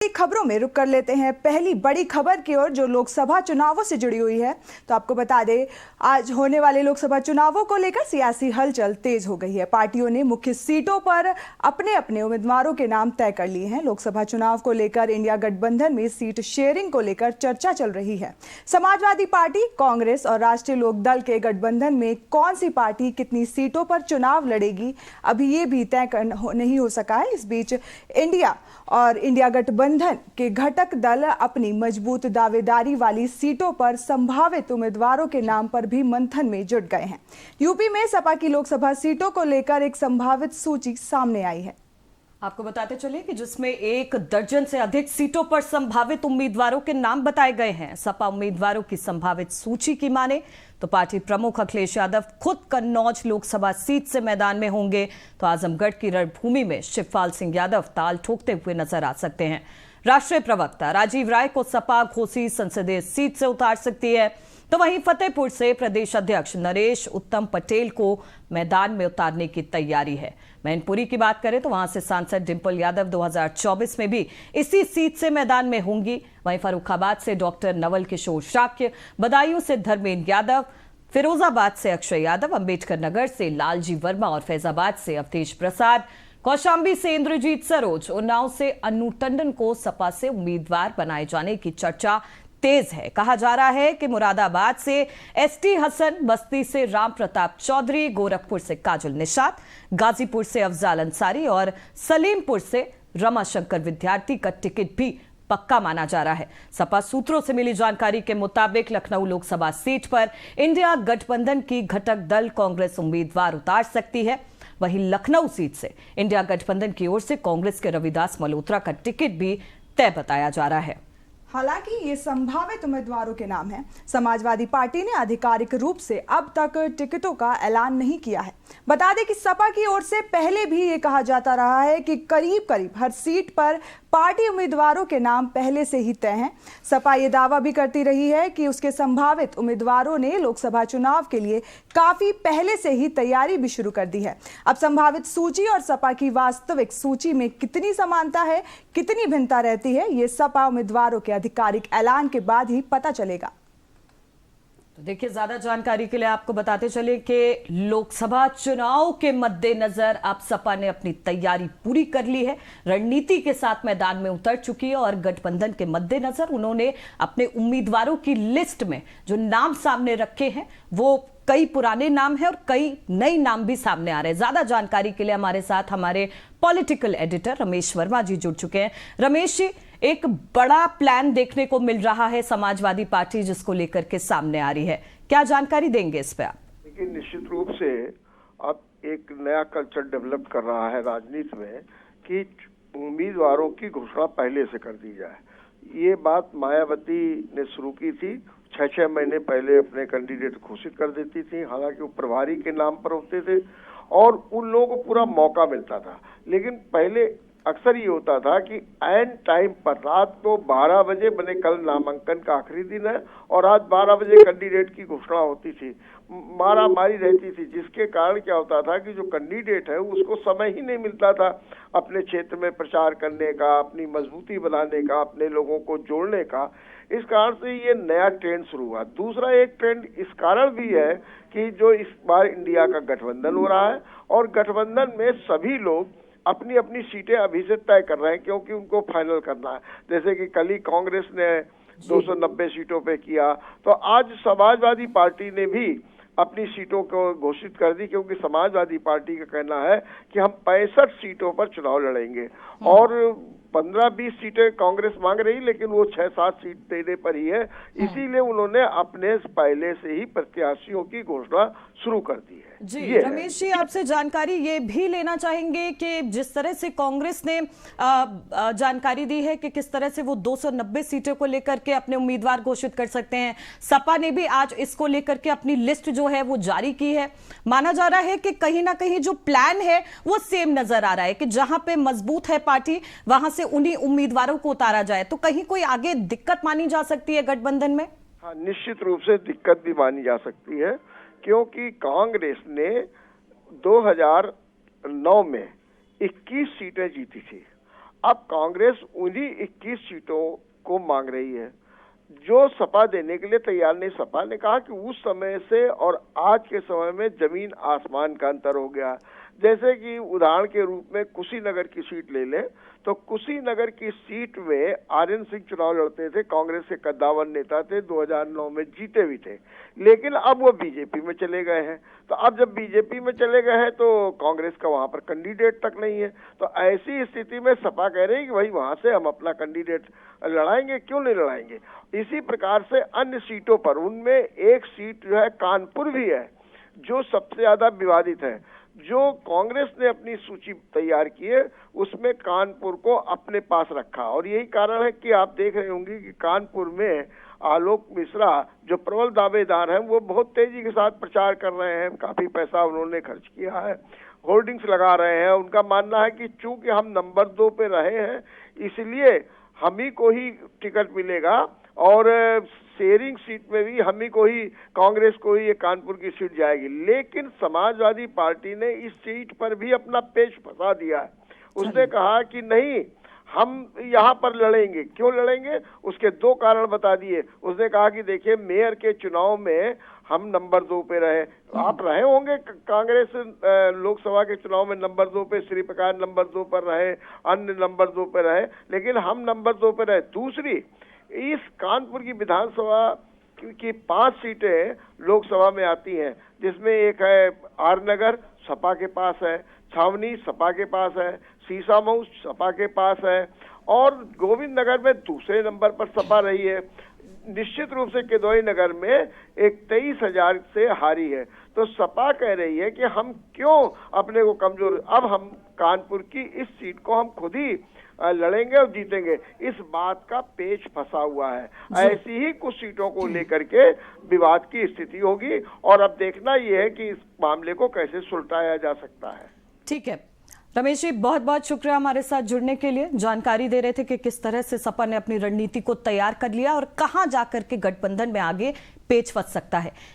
खबरों में रुक कर लेते हैं पहली बड़ी खबर की ओर जो लोकसभा चुनावों से जुड़ी हुई है। तो आपको बता दें, आज होने वाले लोकसभा चुनावों को लेकर सियासी हलचल तेज हो गई है। पार्टियों ने मुख्य सीटों पर अपने अपने उम्मीदवारों के नाम तय कर लिए हैं। लोकसभा चुनाव को लेकर इंडिया गठबंधन में सीट शेयरिंग को लेकर चर्चा चल रही है। समाजवादी पार्टी, कांग्रेस और राष्ट्रीय लोकदल के गठबंधन में कौन सी पार्टी कितनी सीटों पर चुनाव लड़ेगी, अभी ये भी तय नहीं हो सका है। इस बीच इंडिया और इंडिया गठबंधन के घटक दल अपनी मजबूत दावेदारी वाली सीटों पर संभावित उम्मीदवारों के नाम पर भी मंथन में जुट गए हैं। यूपी में सपा की लोकसभा सीटों को लेकर एक संभावित सूची सामने आई है। आपको बताते चले कि जिसमें 1 दर्जन से अधिक सीटों पर संभावित उम्मीदवारों के नाम बताए गए हैं। सपा उम्मीदवारों की संभावित सूची की माने तो पार्टी प्रमुख अखिलेश यादव खुद कन्नौज लोकसभा सीट से मैदान में होंगे, तो आजमगढ़ की रणभूमि में शिवपाल सिंह यादव ताल ठोकते हुए नजर आ सकते हैं। राष्ट्रीय प्रवक्ता राजीव राय को सपा घोसी संसदीय सीट से उतार सकती है, तो वहीं फतेहपुर से प्रदेश अध्यक्ष नरेश उत्तम पटेल को मैदान में उतारने की तैयारी है। मैनपुरी की बात करें तो वहां से सांसद डिंपल यादव 2024 में भी इसी सीट से मैदान में होंगी। वहीं फर्रुखाबाद से डॉक्टर नवल किशोर शाक्य, बदायूं से धर्मेंद्र यादव, फिरोजाबाद से अक्षय यादव, अंबेडकर नगर से लालजी वर्मा और फैजाबाद से अवधेश प्रसाद, कौशाम्बी से इंद्रजीत सरोज, उन्नाव से अनु टंडन को सपा से उम्मीदवार बनाए जाने की चर्चा तेज है। कहा जा रहा है कि मुरादाबाद से एसटी हसन, बस्ती से राम प्रताप चौधरी, गोरखपुर से काजल निषाद, गाजीपुर से अफजाल अंसारी और सलीमपुर से रमाशंकर विद्यार्थी का टिकट भी पक्का माना जा रहा है। सपा सूत्रों से मिली जानकारी के मुताबिक लखनऊ लोकसभा सीट पर इंडिया गठबंधन की घटक दल कांग्रेस उम्मीदवार उतार सकती है। वहीं लखनऊ सीट से इंडिया गठबंधन की ओर से कांग्रेस के रविदास मल्होत्रा का टिकट भी तय बताया जा रहा है। हालांकि ये संभावित उम्मीदवारों के नाम हैं। समाजवादी पार्टी ने आधिकारिक रूप से अब तक टिकटों का ऐलान नहीं किया है। बता दें कि सपा की ओर से पहले भी ये कहा जाता रहा है कि करीब करीब हर सीट पर पार्टी उम्मीदवारों के नाम पहले से ही तय हैं। सपा ये दावा भी करती रही है कि उसके संभावित उम्मीदवारों ने लोकसभा चुनाव के लिए काफी पहले से ही तैयारी भी शुरू कर दी है। अब संभावित सूची और सपा की वास्तविक सूची में कितनी समानता है, कितनी भिन्नता रहती है, ये सपा उम्मीदवारों के आधिकारिक ऐलान के बाद ही पता चलेगा। तो देखिए, ज्यादा जानकारी के लिए आपको बताते चले कि लोकसभा चुनाव के मद्देनजर अब सपा ने अपनी तैयारी पूरी कर ली है, रणनीति के साथ मैदान में उतर चुकी है और गठबंधन के मद्देनजर उन्होंने अपने उम्मीदवारों की लिस्ट में जो नाम सामने रखे हैं वो कई पुराने नाम हैं और कई नए नाम भी सामने आ रहे हैं। ज्यादा जानकारी के लिए हमारे साथ हमारे पॉलिटिकल एडिटर रमेश वर्मा जी जुड़ चुके हैं। रमेश जी, एक बड़ा प्लान देखने को मिल रहा है समाजवादी पार्टी जिसको लेकर के सामने आ रही है, क्या जानकारी देंगे इस पे आप? देखिए, निश्चित रूप से अब एक नया कल्चर डेवलप कर रहा है राजनीति में कि उम्मीदवारों की घोषणा पहले से कर दी जाए। ये बात मायावती ने शुरू की थी, 6 महीने पहले अपने कैंडिडेट घोषित कर देती थी। हालांकि वो प्रभारी के नाम पर होते थे और उन लोगों को पूरा मौका मिलता था, लेकिन पहले अक्सर ये होता था कि एंड टाइम पर रात को 12 बजे, बने कल नामांकन का आखिरी दिन है और आज 12 बजे कैंडिडेट की घोषणा होती थी, मारा मारी रहती थी, जिसके कारण क्या होता था कि जो कैंडिडेट है उसको समय ही नहीं मिलता था अपने क्षेत्र में प्रचार करने का, अपनी मजबूती बनाने का, अपने लोगों को जोड़ने का। इस कारण से ये नया ट्रेंड शुरू हुआ। दूसरा एक ट्रेंड इस कारण भी है कि जो इस बार इंडिया का गठबंधन हो रहा है और गठबंधन में सभी लोग अपनी अपनी सीटें अभी से तय कर रहे हैं, क्योंकि उनको फाइनल करना है। जैसे कि कल ही कांग्रेस ने 290 सीटों पे किया, तो आज समाजवादी पार्टी ने भी अपनी सीटों को घोषित कर दी, क्योंकि समाजवादी पार्टी का कहना है कि हम 65 सीटों पर चुनाव लड़ेंगे और 15-20 सीटें कांग्रेस मांग रही, लेकिन वो 6-7 सीट देने पर ही है। इसीलिए उन्होंने अपने पहले से ही प्रत्याशियों की घोषणा शुरू कर दी है। जी रमेश जी, आपसे जानकारी ये भी लेना चाहेंगे कि जिस तरह से कांग्रेस ने जानकारी दी है कि किस तरह से वो 290 सीटों को लेकर के अपने उम्मीदवार घोषित कर सकते हैं, सपा ने भी आज इसको लेकर के अपनी लिस्ट जो है वो जारी की है। माना जा रहा है कि कहीं ना कहीं जो प्लान है वो सेम नजर आ रहा है कि जहां पे मजबूत है पार्टी वहां से उन्हीं उम्मीदवारों को उतारा जाए, तो कहीं कोई आगे दिक्कत मानी जा सकती है गठबंधन में? हाँ, निश्चित रूप से दिक्कत भी मानी जा सकती है, क्योंकि कांग्रेस ने 2009 में 21 सीटें जीती थी अब कांग्रेस उन्हीं 21 सीटों को मांग रही है जो सपा देने के लिए तैयार नहीं। सपा ने कहा कि उस समय से और आज के समय में जमीन आसमान का अंतर हो गया। जैसे कि उदाहरण के रूप में कुशीनगर की सीट ले लें तो कुशीनगर की सीट में आर्यन सिंह चुनाव लड़ते थे, कांग्रेस के कद्दावर नेता थे, 2009 में जीते भी थे, लेकिन अब वो बीजेपी में चले गए हैं। तो अब जब बीजेपी में चले गए हैं तो कांग्रेस का वहां पर कैंडिडेट तक नहीं है। तो ऐसी स्थिति में सपा कह रही है कि भाई वहां से हम अपना कैंडिडेट लड़ाएंगे, क्यों नहीं लड़ाएंगे। इसी प्रकार से अन्य सीटों पर, उनमें एक सीट जो है कानपुर भी है जो सबसे ज्यादा विवादित है। जो कांग्रेस ने अपनी सूची तैयार की है उसमें कानपुर को अपने पास रखा, और यही कारण है कि आप देख रहे होंगे कि कानपुर में आलोक मिश्रा जो प्रबल दावेदार हैं वो बहुत तेजी के साथ प्रचार कर रहे हैं। काफी पैसा उन्होंने खर्च किया है, होर्डिंग्स लगा रहे हैं। उनका मानना है कि चूंकि हम नंबर 2 पे रहे हैं इसलिए हम ही को ही टिकट मिलेगा, और शेयरिंग सीट में भी हम ही को ही, कांग्रेस को ही ये कानपुर की सीट जाएगी। लेकिन समाजवादी पार्टी ने इस सीट पर भी अपना पेच फंसा दिया है। उसने कहा कि नहीं, हम यहाँ पर लड़ेंगे। क्यों लड़ेंगे, उसके 2 कारण बता दिए। उसने कहा कि देखिए, मेयर के चुनाव में हम नंबर 2 पे रहे, आप रहे होंगे कांग्रेस लोकसभा के चुनाव में नंबर 2 पे, श्री प्रकाश नंबर 2 पर रहे, अन्य नंबर 2 पे रहे, लेकिन हम नंबर 2 पे रहे। दूसरी, इस कानपुर की विधानसभा की 5 सीटें लोकसभा में आती हैं, जिसमें एक है आर नगर, सपा के पास है, छावनी सपा के पास है, सीसामऊ सपा के पास है, और गोविंद नगर में दूसरे नंबर पर सपा रही है। निश्चित रूप से किदवई नगर में एक 23,000 से हारी है। तो सपा कह रही है कि हम क्यों अपने को कमजोर, अब हम कानपुर की इस सीट को हम खुद ही लड़ेंगे और जीतेंगे। इस बात का पेच फंसा हुआ है। ऐसी ही कुछ सीटों को लेकर के विवाद की स्थिति होगी, और अब देखना यह है कि इस मामले को कैसे सुलझाया जा सकता है। ठीक है रमेश जी, बहुत बहुत शुक्रिया हमारे साथ जुड़ने के लिए। जानकारी दे रहे थे कि किस तरह से सपा ने अपनी रणनीति को तैयार कर लिया और कहां जाकर के गठबंधन में आगे पेच फंस सकता है।